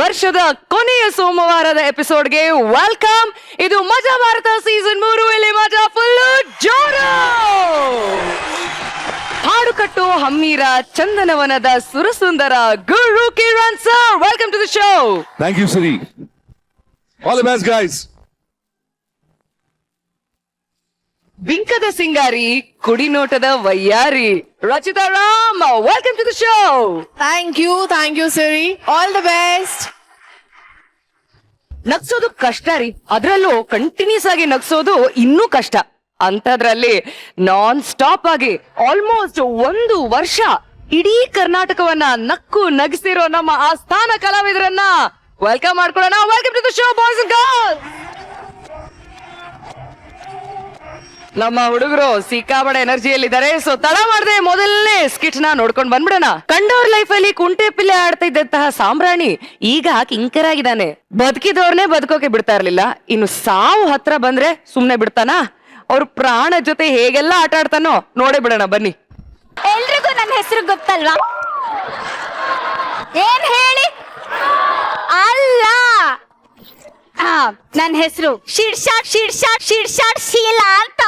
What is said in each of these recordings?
ವರ್ಷದ ಕೊನೆಯ ಸೋಮವಾರದ ಎಪಿಸೋಡ್ಗೆ ವೆಲ್ಕಮ್. ಇದು ಮಜಾ ಭಾರತ ಸೀಸನ್ 3. ಇಲ್ಲಿ ಮಜಾ ಫುಲ್ ಜೋರು. ಹಾಡುಕಟ್ಟು ಹಮ್ಮೀರ ಚಂದನವನದ ಸುರಸುಂದರ Guru Kiran sir, welcome to the show. Thank you, Siri. All the best, guys. ಬಿಂಕದ ಸಿಂಗಾರಿ, ಕುಡಿನೋಟದ ವಯ್ಯಾರಿ Rachita Ram, welcome to the show. Thank you, Siri. All the best. ನಗ್ಸೋದು ಕಷ್ಟ ರೀ, ಅದ್ರಲ್ಲೂ ಕಂಟಿನ್ಯೂಸ್ ಆಗಿ ನಗ್ಸೋದು ಇನ್ನೂ ಕಷ್ಟ. ಅಂತದ್ರಲ್ಲಿ ನಾನ್ ಸ್ಟಾಪ್ ಆಗಿ ಆಲ್ಮೋಸ್ಟ್ 1 ವರ್ಷ ಇಡೀ ಕರ್ನಾಟಕವನ್ನ ನಕ್ಕು ನಗಿಸಿರೋ ನಮ್ಮ ಆಸ್ಥಾನ ಕಲಾವಿದರನ್ನ ವೆಲ್ಕಮ್ ಮಾಡ್ಕೊಳ್ಳೋಣ. Welcome to the show boys and girls. ನಮ್ಮ ಹುಡುಗರು ಸಿಕ್ಕಾಬಡ ಎನರ್ಜಿಯಲ್ಲಿದ್ದಾರೆ. ಸೊ ತಡ ಮಾಡದೆ ಮೊದಲನೇ ಸ್ಕಿಟ್ ನ ನೋಡ್ಕೊಂಡ್ ಬಂದ್ಬಿಡೋಣ. ಕಂಡವ್ರ ಲೈಫ್ ಅಲ್ಲಿ ಕುಂಟೆ ಪಿಲ್ಲೆ ಆಡ್ತಾ ಇದ್ದಂತಹ ಸಾಮ್ರಾಣಿ ಈಗ ಕಿಂಕರ್ ಆಗಿದ್ದಾನೆ. ಬದುಕಿದವ್ರನ್ನೇ ಬದುಕೋಕೆ ಬಿಡ್ತಾ ಇರ್ಲಿಲ್ಲ, ಇನ್ನು ಸಾವು ಹತ್ರ ಬಂದ್ರೆ ಸುಮ್ನೆ ಬಿಡ್ತಾನ? ಅವ್ರ ಪ್ರಾಣ ಜೊತೆ ಹೇಗೆಲ್ಲ ಆಟ ಆಡ್ತಾನೋ ನೋಡೇ ಬಿಡೋಣ ಬನ್ನಿ. ಎಲ್ರಿಗೂ ನನ್ನ ಹೆಸರು ಗೊತ್ತಲ್ವಾ? ಏನ್ ಹೇಳಿ? ಅಲ್ಲ, ನನ್ನ ಹೆಸರು ಶಿರ್ಷಾಟ್ ಶಿರ್ಷಾಟ್ ಶಿರ್ಷಾಟ್ ಶೀಲಾ ಅಂತ.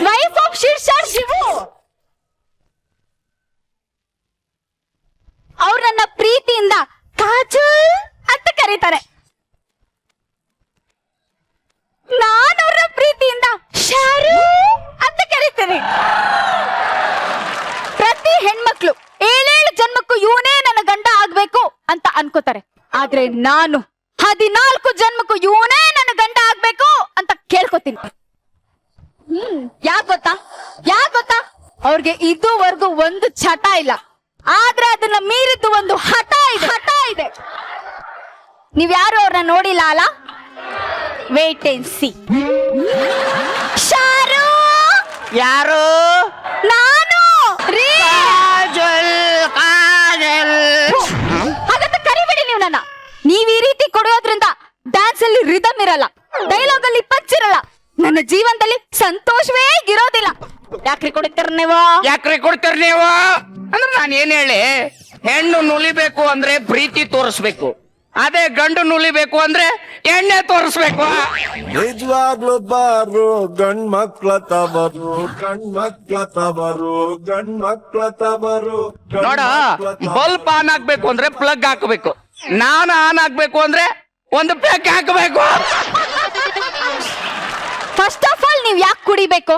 Wife of Shirshat Shivu. ಅವ್ರು ನನ್ನ ಪ್ರೀತಿಯಿಂದ ಕಾಜಲ್ ಅಂತ ಕರೀತಾರೆ. ನಾನು ಅವ್ರ ಪ್ರೀತಿಯಿಂದ ಶಾರು ಅಂತ ಕರೀತೇನೆ. ಪ್ರತಿ ಹೆಣ್ಮಕ್ಳು 7 ಜನ್ಮಕ್ಕೂ ಇವನೇ ನನ್ನ ಗಂಡ ಆಗ್ಬೇಕು ಅಂತ ಅನ್ಕೋತಾರೆ. ಆದ್ರೆ ನಾನು 14 ಜನ್ಮಕ್ಕೂ ಇವನೇ ನನ್ನ ಗಂಡ ಆಗ್ಬೇಕು ಅಂತ ಕೇಳ್ಕೊತೀನಿ. ಯಾಕ್ ಗೊತ್ತಾ? ಅವ್ರಿಗೆ ಇದುವರೆಗೂ ಒಂದು ಚಟ ಇಲ್ಲ, ಆದ್ರೆ ಅದನ್ನ ಮೀರಿದ್ದು ಒಂದು ಹಠ ಇದೆ. ನೀವ್ಯಾರು ಅವ್ರನ್ನ ನೋಡಿಲ್ಲ ಅಲ್ಲ? Wait and C. ಶಾರು ಯಾರು? ನಾನು ರೀ. ಹಾಗಂತ ಕರಿಬೇಡಿ ನೀವು ನನ್ನ. ನೀವ್ ಈ ರೀತಿ ಕೊಡೋದ್ರಿಂದ ಡ್ಯಾನ್ಸ್ ಅಲ್ಲಿ ರಿದಮ್ ಇರಲ್ಲ, ಡೈಲಾಗ್ ಅಲ್ಲಿ ಪಂಚ್ ಇರಲ್ಲ, ನನ್ನ ಜೀವನದಲ್ಲಿ ಸಂತೋಷವೇ ಇರೋದಿಲ್ಲ. ಯಾಕ್ರಿ ಕೊಡ್ತೀರ ನೀವು? ಅಂದ್ರೆ ನಾನು ಏನ್ ಹೇಳಿ, ಹೆಣ್ಣು ನುಲಿಬೇಕು ಅಂದ್ರೆ ಪ್ರೀತಿ ತೋರಿಸ್ಬೇಕು, ಅದೇ ಗಂಡು ನುಲಿಬೇಕು ಅಂದ್ರೆ ಎಣ್ಣೆ ತೋರಿಸ್ಬೇಕು. ನಿಜವಾಗ್ಲು ಬಾರು ಗಂಡ್ ಮಕ್ಳ ತಬರು, ನೋಡ, ಬಲ್ಬ್ ಆನ್ ಆಗ್ಬೇಕು ಅಂದ್ರೆ ಪ್ಲಗ್ ಹಾಕಬೇಕು, ನಾನು ಆನ್ ಆಗ್ಬೇಕು ಅಂದ್ರೆ ಒಂದು ಪ್ಲಗ್ ಹಾಕಬೇಕು. ಫಸ್ಟ್ ಆಫ್ ಆಲ್ ನೀವ್ ಯಾಕೆ ಕುಡಿಬೇಕು.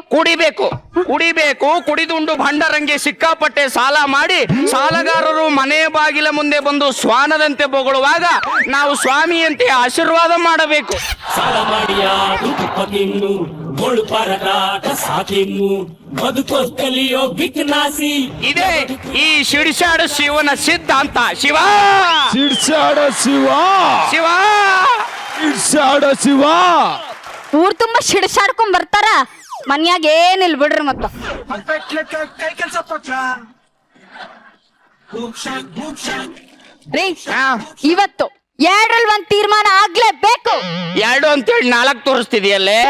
ಕುಡಿದುಂಡು ಭಂಡರಂಗೆ ಸಿಕ್ಕಾಪಟ್ಟೆ ಸಾಲ ಮಾಡಿ ಸಾಲಗಾರರು ಮನೆ ಬಾಗಿಲ ಮುಂದೆ ಬಂದು ಶ್ವಾನದಂತೆ ಬೊಗಳುವಾಗ ನಾವು ಸ್ವಾಮಿಯಂತೆ ಆಶೀರ್ವಾದ ಮಾಡಬೇಕು. ಸಾಲ ಮಾಡಿಯಾರು ತುಪ್ಪಗಿನ್ನು ಗೋಳು ಪರದಾಟ ಸಾಕಿನ್ನು ಬದುಕೋ ಕಲಿಯೋ ಬಿಕ್ನಾಸಿ. ಇದೇ ಈ ಶಿಡ್ಸಾಡ ಶಿವನ ಸಿದ್ಧಾಂತ. ಶಿವ ಊರ್ ತುಂಬಾ ಸಿಡ್ಸಾಡ್ಕೊಂಡ್ ಬರ್ತಾರ, ಮನ್ಯಾಗ ಏನಿಲ್ ಬಿಡ್ರಿ. ಮತ್ತ ಇವತ್ತು 2ರಲ್ಲಿ 1 ತೀರ್ಮಾನ ಆಗ್ಲೇಬೇಕು. 2 ಅಂತೇಳಿ 4 ತೋರಿಸ್ತಿದೆಯಲ್ಲೇ.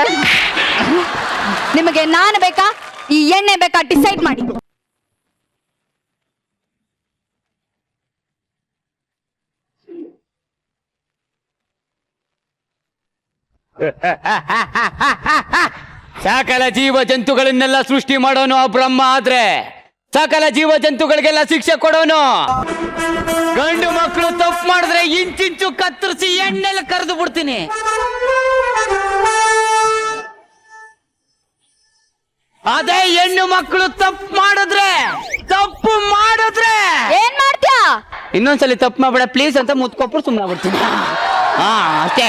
ನಿಮಗೆ ನಾನು ಬೇಕಾ, ಈ ಎಣ್ಣೆ ಬೇಕಾ? ಡಿಸೈಡ್ ಮಾಡಿ. ಸಕಲ ಜೀವ ಜಂತುಗಳನ್ನೆಲ್ಲ ಸೃಷ್ಟಿ ಮಾಡೋನು ಆ ಬ್ರಹ್ಮ ಆದ್ರೆ ಸಕಲ ಜೀವ ಜಂತುಗಳಿಗೆಲ್ಲ ಶಿಕ್ಷೆ ಕೊಡೋನು. ಗಂಡು ಮಕ್ಕಳು ತಪ್ಪು ಮಾಡಿದ್ರೆ ಇಂಚಿಂಚು ಕತ್ತರಿಸಿ ಎಣ್ಣೆಲ್ಲ ಕರೆದು ಬಿಡ್ತೀನಿ. ಅದೇ ಹೆಣ್ಣು ಮಕ್ಕಳು ತಪ್ಪು ಮಾಡಿದ್ರೆ ಏನ್ ಮಾಡ್ತೀಯ? ಇನ್ನೊಂದ್ಸಲಿ ತಪ್ಪು ಮಾಡ್ಬೇಡ ಪ್ಲೀಸ್ ಅಂತ ಮುತ್ಕೊಪ್ರು ಸುಮ್ಮನೆ ಬಿಡ್ತೀನಿ. ಅಷ್ಟೇ.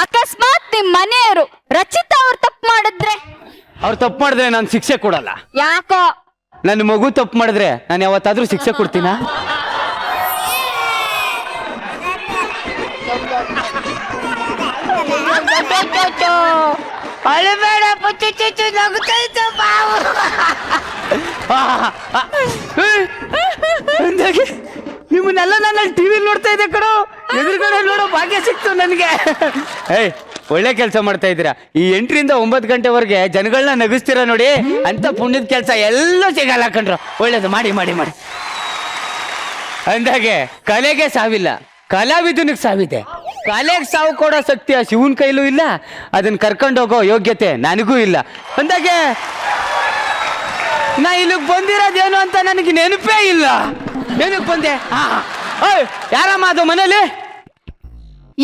ಅಕಸ್ಮಾತ್ ನಿಮ್ ಮನೆಯವರು ರಚಿತಾ ಅವ್ರು ತಪ್ಪು ಮಾಡಿದ್ರೆ? ಅವ್ರು ತಪ್ಪು ಮಾಡಿದ್ರೆ ನಾನು ಶಿಕ್ಷೆ ಕೊಡಲ್ಲ. ಯಾಕೋ? ನನ್ನ ಮಗು ತಪ್ಪು ಮಾಡಿದ್ರೆ ನಾನು ಯಾವತ್ತಾದ್ರೂ ಶಿಕ್ಷೆ ಕೊಡ್ತೀನ? ಅಳಬೇಡ ಪುಚ್ಚು ನಗುತ್ತಾಯ್ತು ಬಾವು. ನಿಮ್ಮನ್ನೆಲ್ಲ ನಾನು ಟಿವಿ ನೋಡ್ತಾ ಇದ್ದೆ ಕಣೋ, ಎದುರುಗಡೆ ನೋಡೋ ಭಾಗ್ಯ ಸಿಕ್ತು ನನಗೆ. ಒಳ್ಳೆ ಕೆಲಸ ಮಾಡ್ತಾ ಇದ್ದೀರಾ. ಈ 8ರಿಂದ 9 ಗಂಟೆವರೆಗೆ ಜನಗಳನ್ನ ನಗಿಸ್ತೀರಾ ನೋಡಿ, ಅಂತ ಪುಣ್ಯದ ಕೆಲಸ ಎಲ್ಲೂ ಸಿಗಲ್ಲ ಕಣ್ರು. ಒಳ್ಳೇದು ಮಾಡಿ ಮಾಡಿ ಮಾಡಿ. ಅಂದಾಗೆ ಕಲೆಗೆ ಸಾವಿಲ್ಲ, ಕಲಾವಿದನಿಗೆ ಸಾವಿದೆ. ಕಲೆಗೆ ಸಾವು ಕೊಡೋ ಶಕ್ತಿ ಆ ಶಿವನ್ ಕೈಲೂ ಇಲ್ಲ, ಅದನ್ನ ಕರ್ಕೊಂಡೋಗೋ ಯೋಗ್ಯತೆ ನನಗೂ ಇಲ್ಲ. ಅಂದಾಗೆ ನಾ ಇಲ್ಲಿಗೆ ಬಂದಿರೋದೇನು ಅಂತ ನನಗೆ ನೆನಪೇ ಇಲ್ಲ. ಏನಕ್ಕೆ ಬಂದೆ? ಯಾರಮ್ಮ ಅದು ಮನೇಲಿ?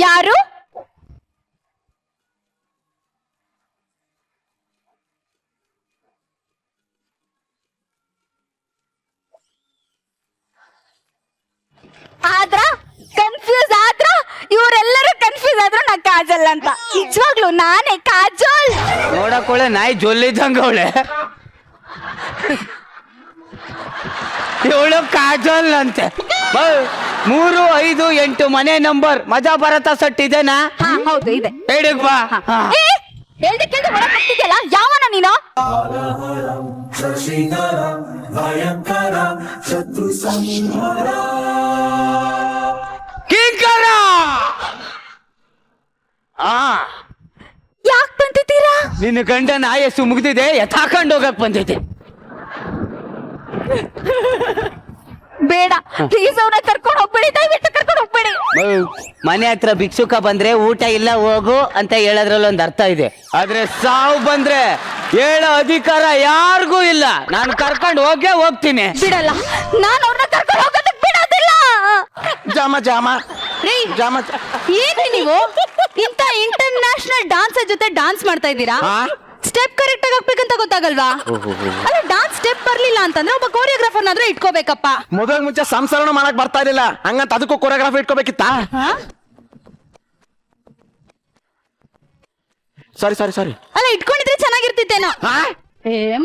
ಯಾರು? ಆದ್ರ ಕನ್ಫ್ಯೂಸ್ ಆದ್ರ ಇವರೆಲ್ಲರೂ ಕನ್ಫ್ಯೂಸ್ ಆದ್ರು ನಾ ಕಾಜಲ್ ಅಂತ. ನಿಜವಾಗ್ಲು ನಾನೇ ಕಾಜೋಲ್. ನೋಡಕೊಳ್ಳೆ ನಾಯಿ ಜೊಲ್ಲಿದ್ದಂಗ ಅವಳೆ. ಇವಳು ಕಾಜಲ್ ಅಂತೆ. 3, 5, 8 ಮನೆ ನಂಬರ್ ಮಜಾ ಭಾರತ ಸಟ್ ಇದೆನಾ? ಹಾ ಹೌದು ಇದೆ. ಹೇಳಕ್ ಬಾ. ಹೇಳ್ದಕ್ಕೆಂದು ಹೊರಗೆ ಬರ್ತಿದ್ಯಲ್ಲ, ಯಾವನ ನೀನು? ಕಿಂಕರ ಯಾಕೆ ಬಂದಿದ್ದೀರಾ? ನಿನ್ನ ಗಂಡನ ಆಯಸ್ಸು ಮುಗ್ದಿದೆ, ಎತ್ತಾಕೊಂಡು ಹೋಗಕ್ ಬಂದಿದ್ದೆ. ಬೇಡ ಪ್ಲೀಸ್, ಅವನ ಕರ್ಕೊಂಡು ಹೋಗ್ಬೇಡಿ, ದಯವಿಟ್ಟು ಕರ್ಕೊಂಡು ಹೋಗ್ಬೇಡಿ. ಮನೆ ಹತ್ರ ಭಿಕ್ಷುಕ ಬಂದ್ರೆ ಊಟ ಇಲ್ಲ ಹೋಗು ಅಂತ ಹೇಳೋದ್ರಲ್ಲಿ ಒಂದು ಅರ್ಥ ಇದೆ. ಆದ್ರೆ ಸಾವು ಬಂದ್ರೆ ಹೇಳೋ ಅಧಿಕಾರ ಯಾರಿಗೂ ಇಲ್ಲ. ನಾನು ಕರ್ಕೊಂಡು ಹೋಗ್ತೀನಿ. ಬಿಡಲ್ಲ, ನಾನು ಅವ್ರನ್ನ ಕರ್ಕೊಂಡು ಹೋಗೋದಕ್ಕೆ ಬಿಡೋದಿಲ್ಲ. ಜಾಮ ಜಾಮ ರೀ, ಏನ್ರಿ ನೀವು ಇಂತ ಇಂಟರ್ನ್ಯಾಷನಲ್ ಡಾನ್ಸರ್ ಜೊತೆ ಡಾನ್ಸ್ ಮಾಡ್ತಾ ಇದ್ದೀರಾ? ಸ್ಟೆಪ್ ಕರೆಕ್ಟ್ ಆಗಿ ಹಾಕ್ಬೇಕಂತ ಗೊತ್ತಾಗಲ್ವಾ? ಅಲ್ಲ, ಡಾನ್ಸ್ ಸ್ಟೆಪ್ ಬರ್ಲಿಲ್ಲ ಅಂತಂದ್ರೆ ಒಬ್ಬ ಕೋರಿಯೋಗ್ರಾಫರ್ನಾದ್ರೂ ಇಟ್ಕೋಬೇಕಪ್ಪ. ಮೊದಲ ಮುಂಚೆ ಸಂಸಾರನು ಮಾಡಕ್ ಬರ್ತಾ ಇರ್ಲಿಲ್ಲ, ಹಂಗಂತ ಅದಕ್ಕೂ ಕೊರಿಯೋಗ್ರಾಫಿ ಇಟ್ಕೋಬೇಕಿತ್ತ? ಸಾರಿ ಅಲ್ಲ, ಇಟ್ಕೊಂಡಿದ್ರೆ ಚೆನ್ನಾಗಿರ್ತಿತ್ತೇನೋ.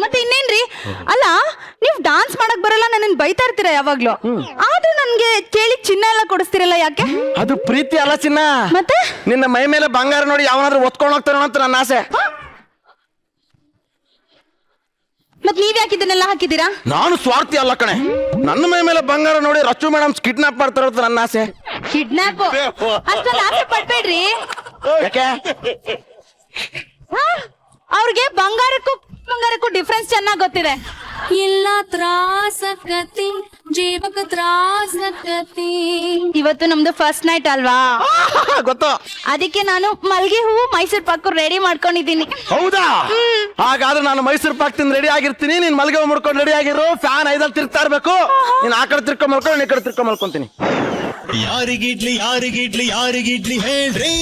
ಮತ್ತೆ ಇನ್ನೇನ್ರಿ? ಅಲ್ಲ, ನೀವ್ ಡಾನ್ಸ್ ಮಾಡಕ್ ಬರಲ್ಲ, ನನ್ನ ಬೈತಾ ಇರ್ತೀರಾ ಯಾವಾಗ್ಲೂ. ಆದ್ರೂ ನನ್ಗೆ ಕೇಳಿ ಚಿನ್ನ ಎಲ್ಲ ಕೊಡಿಸ್ತಿರಲ್ಲ, ಯಾಕೆ? ಅದು ಪ್ರೀತಿ ಅಲ್ಲ ಚಿನ್ನ. ಮತ್ತೆ ನಿನ್ನ ಮೈ ಮೇಲೆ ಬಂಗಾರ ನೋಡಿ ಯಾವನಾದ್ರೂ ಒತ್ಕೊಂಡು ಹೋಗ್ತಾನೋ ಅಂತ ನನ್ನ ಆಸೆ. ಮತ್ ನೀವ್ ಯಾಕೆ ಇದನ್ನೆಲ್ಲ ಹಾಕಿದ್ದೀರಾ? ನಾನು ಸ್ವಾರ್ಥಿ ಅಲ್ಲ ಕಣೆ, ನನ್ನ ಮೈ ಮೇಲೆ ಬಂಗಾರ ನೋಡಿ ರಚ್ಚು ಮೇಡಮ್ ಕಿಡ್ನಾಪ್ ಮಾಡ್ತಾರೋ ಅಂತ ನನ್ನ ಆಸೆ. ಕಿಡ್ನಾಪ್ ಅಷ್ಟೊಂದು ಆಸೆ ಪಡ್ಬೇಡ್ರಿ. ಯಾಕೆ? ಅವ್ರಿಗೆ ಬಂಗಾರಕ್ಕೂ ಡಿಫ್ರೆನ್ಸ್ ಚೆನ್ನಾಗಿ ಗೊತ್ತಿದೆ. ಇಲ್ಲ ತ್ರಾಸಕತಿ ಜೀವಕ ತ್ರಾಸಕತಿ. ಇವತ್ತು ನಮ್ದು ಫಸ್ಟ್ ನೈಟ್ ಅಲ್ವಾ, ಗೊತ್ತು. ಅದಕ್ಕೆ ನಾನು ಮಲ್ಗೆ ಹೂವು ಮೈಸೂರು ಪಾಕು ರೆಡಿ ಮಾಡ್ಕೊಂಡಿದ್ದೀನಿ. ಹೌದಾ? ಹಾಗಾದ್ರೆ ನಾನು ಮೈಸೂರು ಪಾಕ್ ತಿಂದು ರೆಡಿ ಆಗಿರ್ತೀನಿ, ನೀನ್ ಮಲ್ಗೆ ಮುಡ್ಕೊಂಡು ರೆಡಿ ಆಗಿರು. ಫ್ಯಾನ್ 5 ತಿರ್ಗ್ತಾ ಇರ್ಬೇಕು. ನೀನ್ ಆ ಕಡೆ ತಿರ್ಕೊಂಡ್ ಮಲ್ಕೊಂಡು, ನೀನ್ ಈ ಕಡೆ ತಿರ್ಕೊಂಡ್ ಮಲ್ಕೊಂತೀನಿ. ಯಾರಿಗಿಡ್ಲಿ ಹೇಳ್ರಿ.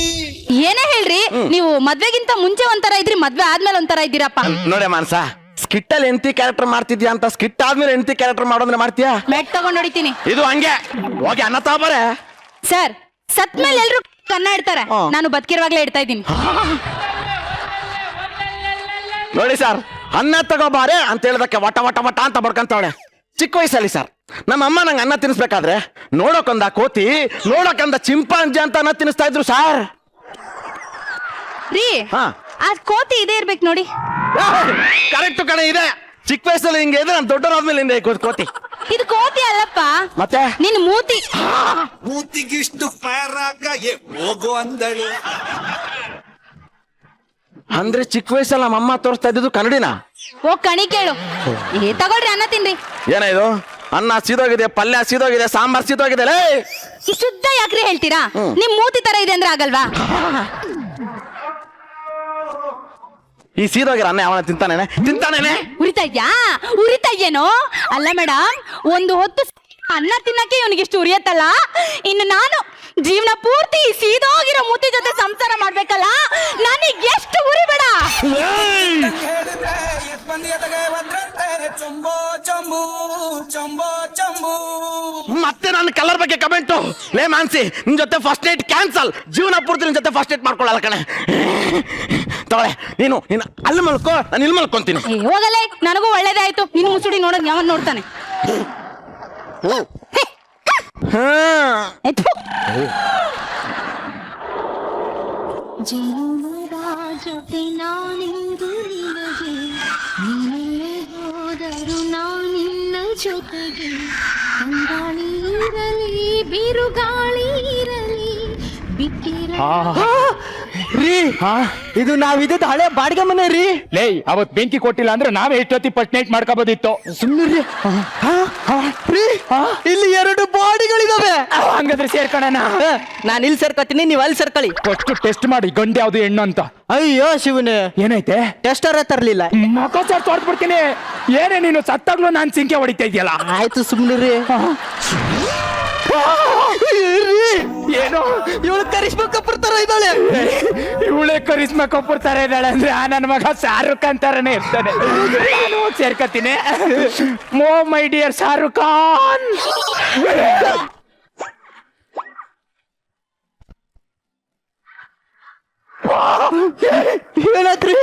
ಏನೇ ಹೇಳ್ರಿ, ನೀವು ಮದ್ವೆಗಿಂತ ಮುಂಚೆ ಒಂಥರ ಇದ್ರಿ, ಮದ್ವೆ ಆದ್ಮೇಲೆ ಒಂಥರ ಇದ್ದೀರಪ್ಪ. ನೋಡೆ ಮಾನ್ಸ, ಸ್ಕಿಟ್ ಅಲ್ಲಿ ಎಂತಿ ಕ್ಯಾರೆಕ್ಟರ್ ಮಾಡ್ತಿದ್ಯಾ ಅಂತ ಸ್ಕಿಟ್ ಆದ್ಮೇಲೆ ಎಂತಿ ಕ್ಯಾರೆಕ್ಟರ್ ಮಾಡೋದ್ರೆ ಮಾಡ್ತೀಯಾ? ಮೆಟ್ ತಗೊಂಡ್ ಹೊಡಿತೀನಿ. ಇದು ಹಂಗೆ ಹೋಗಿ ಅನ್ನ ತಾಬಾರೆ. ಸರ್, ಸತ್ ಮೇಲೆ ಎಲ್ರು ಕನ್ನ ಇಡ್ತಾರೆ, ನಾನು ಬದುಕಿರುವಾಗ್ಲೇ ಇಡ್ತಾ ಇದ್ದೀನಿ. ನೋಡಿ ಸರ್, ಅನ್ನ ತಗೋಬಾರೆ ಅಂತ ಹೇಳಿದಕ್ಕೆ ವಟ ವಟ ವಟ ಅಂತ ಬಡ್ಕಂತವಳೆ. ಚಿಕ್ಕ ವಯಸ್ಸಲ್ಲಿ ಸರ್, ನಮ್ಮ ಅಮ್ಮ ನಂಗೆ ಅನ್ನ ತಿನ್ನಿಸ್ಬೇಕಾದ್ರೆ ನೋಡೋಕೊಂದ ಕೋತಿ, ನೋಡೋಕೊಂದ ಚಿಂಪಾಂಜಿ ಅಂತ ಅನ್ನ ತಿನ್ನಿಸ್ತಾ ಇದ್ರು ಸರ್. ರೀ, ಆ ಕೋತಿ ಇದೇ ಇರ್ಬೇಕು ನೋಡಿ. ಕರೆಕ್ಟ್ ಕಣೆ, ಇದೆ. ಚಿಕ್ಕ ವಯಸ್ಸಲ್ಲಿ ಹಿಂಗೆ ಇದೆ, ನಾನು ದೊಡ್ಡನಾದ್ಮೇಲೆ ಹಿಂದೆ ಕೋತಿ. ಇದು ಕೋತಿ ಅಲ್ಲಪ್ಪ, ಮತ್ತೆ ನಿನ್ ಮೂತಿ. ಮೂತಿಗಿಷ್ಟು ಫೈರಾಗ ಹೋಗು ಅಂದಳು. ಅಂದ್ರೆ ಚಿಕ್ಕ ವಯಸ್ಸಲ್ಲಿ ನಮ್ಮ ಅಮ್ಮ ತೋರಿಸ್ತಾ ಇದ್ದು ಕನ್ನಡಿನ. ಓ ಕಣಿ ಕೇಳು. ತಗೊಳ್ರಿ, ಅನ್ನ ತಿನ್ರಿ. ಏನಾಯ್ತು? ಅನ್ನ ಸೀದೋಗಿದೆ, ಪಲ್ಯ ಸೀದೋಗಿದೆ, ಸಾಂಬಾರ್ ಸೀದೋಗಿದೆ. ಶುದ್ಧ ಯಾಕ್ರಿ ಹೇಳ್ತೀರಾ? ನಿಮ್ ಮೂತಿ ತರ ಇದೆ ಅಂದ್ರೆ ಆಗಲ್ವಾ? ಈ ಸೀದೋಗಿರ ಅನ್ನ ಯಾವನ ತಿಂತಾನೇನೆ? ಉರಿತಾ ಇದೇನೋ? ಅಲ್ಲ ಮೇಡಮ್, ಒಂದು ಹೊತ್ತು ಅನ್ನ ತಿನ್ನಕ್ಕೆ ಇವನಿಗೆ ಇಷ್ಟು ಉರಿಯತ್ತಲ್ಲ, ಇನ್ನು ನಾನು ಜೀವನ ಪೂರ್ತಿ ಸೀದೋಗಿರೋ ಮೂತಿ ಜೊತೆ ಸಂಸಾರ ಮಾಡ್ಬೇಕಲ್ಲ, ನನಗೆ ಎಷ್ಟು ಉರಿ ಬೇಡ. ಮತ್ತೆ ನನ್ನ ಕಲರ್ ಬಗ್ಗೆ ಕಮೆಂಟು. ಲೇ ಮಾನ್ಸಿ, ನಿನ್ ಜೊತೆ ಫಸ್ಟ್ ನೈಟ್ ಕ್ಯಾನ್ಸಲ್. ಜೀವನ ಪೂರ್ತಿ ನಿನ್ ಜೊತೆ ಫಸ್ಟ್ ನೈಟ್ ಮಾಡ್ಕೊಳ್ಳಲ್ಲ ಕಣೆ. ತಗೊಳ್ಳೆ, ನೀನು ಅಲ್ಲಿ ಮಲ್ಕೋ, ನಾನು ಇಲ್ಲಿ ಮಲ್ಕೊಂತೀನಿ. ಹೋಗಲೇ, ನನಗೂ ಒಳ್ಳೇದೇ ಆಯ್ತು. ನಿನ್ ಮುಸುಡಿ ನೋಡೋದು ಯಾವನ್ ನೋಡ್ತಾನೆ. ಜೊತೆ ನಾನಿಂದು ನಿನಗೆ, ನೀನೇ ಹೋದರು ನಾನಿನ್ನ ಜೊತೆಗೆ. ಅಂಗಾಳಿ ಇರಲಿ ಬಿರುಗಾಳಿ ಇರಲಿ ಬಿಟ್ಟಿರ ರೀ ಇದು ನಾವಿದ್ದ ಹಳೆ ಬಾಡಿಗೆ ಮನೆ ರೀ. ಲೇ ಅವತ್ ಬೆಂಕಿ ಕೊಟ್ಟಿಲ್ಲ ಅಂದ್ರೆ ನಾವೇ ಎಷ್ಟೊತ್ತಿ ಫಸ್ಟ್ ನೈಟ್ ಮಾಡ್ಕೋಬೋದಿತ್ತು. ಸುಮ್ಮನೆ ಇಲ್ಲಿ 2 ಬಾಡಿಗಳಿದಾವೆ. ಹಂಗಾದ್ರೆ ಸೇರ್ಕೊಳ್ಳೋಣ. ನಾನು ಇಲ್ಲಿ ಸೇರ್ಕೊತೀನಿ, ನೀವು ಅಲ್ಲಿ ಸೇರ್ಕೊಳ್ಳಿ. ಫಸ್ಟ್ ಟೆಸ್ಟ್ ಮಾಡಿ ಗಂಡು ಯಾವ್ದು ಹೆಣ್ಣು ಅಂತ. ಅಯ್ಯೋ ಶಿವನೇ, ಏನೈತೆ? ಟೆಸ್ಟರ್ ತರ್ಲಿಲ್ಲ. ಮಕ ಸರ್ ತೊಡ್ಬಿಡ್ತೀನಿ. ಏನೇ ನೀನು ಸತ್ತಾಗ್ಲೂ ನಾನ್ ಸಿಂಕೆ ಹೊಡಿತಾ ಇದೆಯಲ್ಲ. ಆಯ್ತು ಸುಮ್ನೆ ರೀ. ಏನು ಇವಳು ಕರಿಷ್ಮಾ ಕಪೂರ್ ತರ ಇದ್ದಾಳೆ. ಇವಳೆ ಕರಿಷ್ಮಾ ಕಪೂರ್ ತರ ಇದ್ದಾಳೆ ಅಂದ್ರೆ ನನ್ನ ಮಗ ಶಾರುಖ್ ಖಾನ್ ತರನೇ ಇರ್ತಾನೆ. ನಾನು ಹೋಗಿ ಸೇರ್ಕತೀನಿ. ಮೋ ಮೈ ಡಿಯರ್ ಶಾರುಖ್ ಖಾನ್. ಹೇಳತ್ರಿ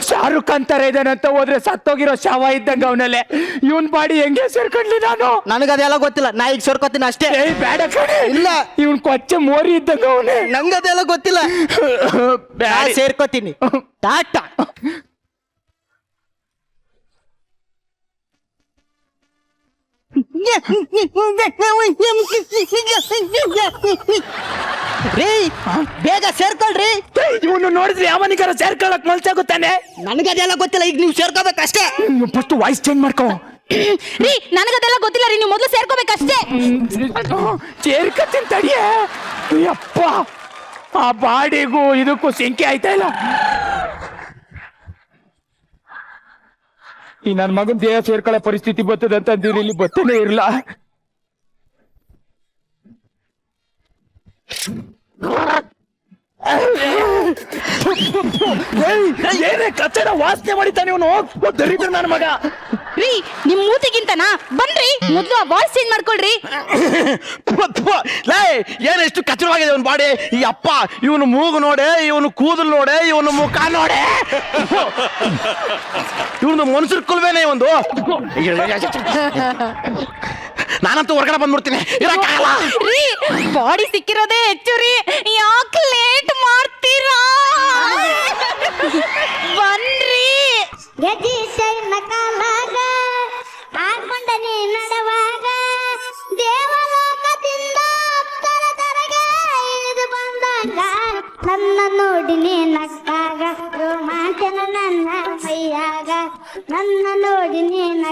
ಶಾರುಖ್ ಖಾನ್ ತರ ಇದ್ದಾನಂತ ಹೋದ್ರೆ ಸತ್ತೋಗಿರೋ ಶವ ಇದ್ದಂಗ ಅವನಲ್ಲೇ. ಇವನ್ ಬಾಡಿ ಹೆಂಗೆ ಸೇರ್ಕೊಂಡ್ಲಿ ನಾನು? ನನಗದೆಲ್ಲ ಗೊತ್ತಿಲ್ಲ, ನಾ ಈಗ ಸೇರ್ಕೊತೀನಿ ಅಷ್ಟೇ. ಏಯ್ ಬೇಡ ಕಣೆ. ಇಲ್ಲ, ಇವನ್ ಕೊಚ್ಚೆ ಮೋರಿ ಇದ್ದಂಗ ಅವನೇ. ನಂಗದೆಲ್ಲ ಗೊತ್ತಿಲ್ಲ, ನಾ ಸೇರ್ಕೊತೀನಿ. ಟಾಟಾ. ರೀ ಬೇಗ ಸೇರ್ಕೊಳ್ರಿ. ಇವನು ನೋಡಿದ್ರೆ ಯಾವನಿಗಾರ ಸೇರ್ಕೊಳಕ್ ಮಲ್ಸಾಗುತ್ತಾನೆ. ನನಗದೆಲ್ಲ ಗೊತ್ತಿಲ್ಲ, ಈಗ ನೀವು ಸೇರ್ಕೋಬೇಕಷ್ಟೇ. ಫಸ್ಟ್ ವಾಯ್ಸ್ ಚೇಂಜ್ ಮಾಡ್ಕೋ. ರೀ ನನಗದೆಲ್ಲ ಗೊತ್ತಿಲ್ಲ ರೀ, ನೀವು ಮೊದಲು ಸೇರ್ಕೋಬೇಕಷ್ಟೇ. ಸೇರ್ಕತ್ತೀನಿ ತಡಿಯ. ಅಪ್ಪ ಆ ಬಾಡಿಗೂ ಇದಕ್ಕೂ ಸಂಖ್ಯೆ ಆಯ್ತಾ ಇಲ್ಲ. ಈ ನನ್ನ ಮಗನ್ ದೇಹ ಸೇರ್ಕೊಳ್ಳೋ ಪರಿಸ್ಥಿತಿ ಬರ್ತದೆ ಅಂತ ಅಂದಿರಿ, ಇಲ್ಲಿ ಬತ್ತನೇ ಇರಲ್ಲ. ಏನೇ ಕಚ್ಚಡ ವಾಸನೆ ಮಾಡಿತಾನೆ ಇವನು. ದರಿದ್ರ ನನ್ನ ಮಗ. ರೀ ನಿಮ್ ಮೂತಿಗಿಂತನಾ ಬನ್ರಿ ಮೊದ್ಲು ಆ ವಾಯ್ಸ್ ಚೇಂಜ್ ಮಾಡ್ಕೊಳ್ರಿ. ಲೇ ಏನೆಷ್ಟು ಕಚ್ಚರವಾಗಿದೆ ಇವನ್ ಬಾಡಿ. ಈ ಅಪ್ಪ ಇವನು ಮೂಗು ನೋಡೆ, ಇವನು ಕೂದಲು ನೋಡೆ, ಇವನು ಮುಖ ನೋಡೆ. ಇವನು ಮನುಷ್ಯರ ಕುಲ್ವೇನೆ ಒಂದು. ನಾನಂತೂ ಹೊರಗಡೆ ಬಂದ್ಬಿಡ್ತೀನಿ. ರೀ ಬಾಡಿ ಸಿಕ್ಕಿರೋದೇ ಹೆಚ್ಚು ರೀ, ಯಾಕೆ ಲೇಟ್ ಮಾಡ್ತೀರಾ? ಬನ್ರಿ. ಗಜಿ ಶೈನ ಕಾಲಾಗ ಆಡ್ಕೊಂಡನೆ ನಡೆವಾಗ ದೇವಲೋಕದಿಂದ ತರಗೆ ಇಳಿದು ಬಂದಾಗ ನನ್ನ ನೋಡಿನೇ ನಕ್ಕಾಗ ರೋಮಾಂಚನ ನನ್ನ ಮೈಯಾಗ ನನ್ನ ನೋಡಿನೇ ನಕ್ಕ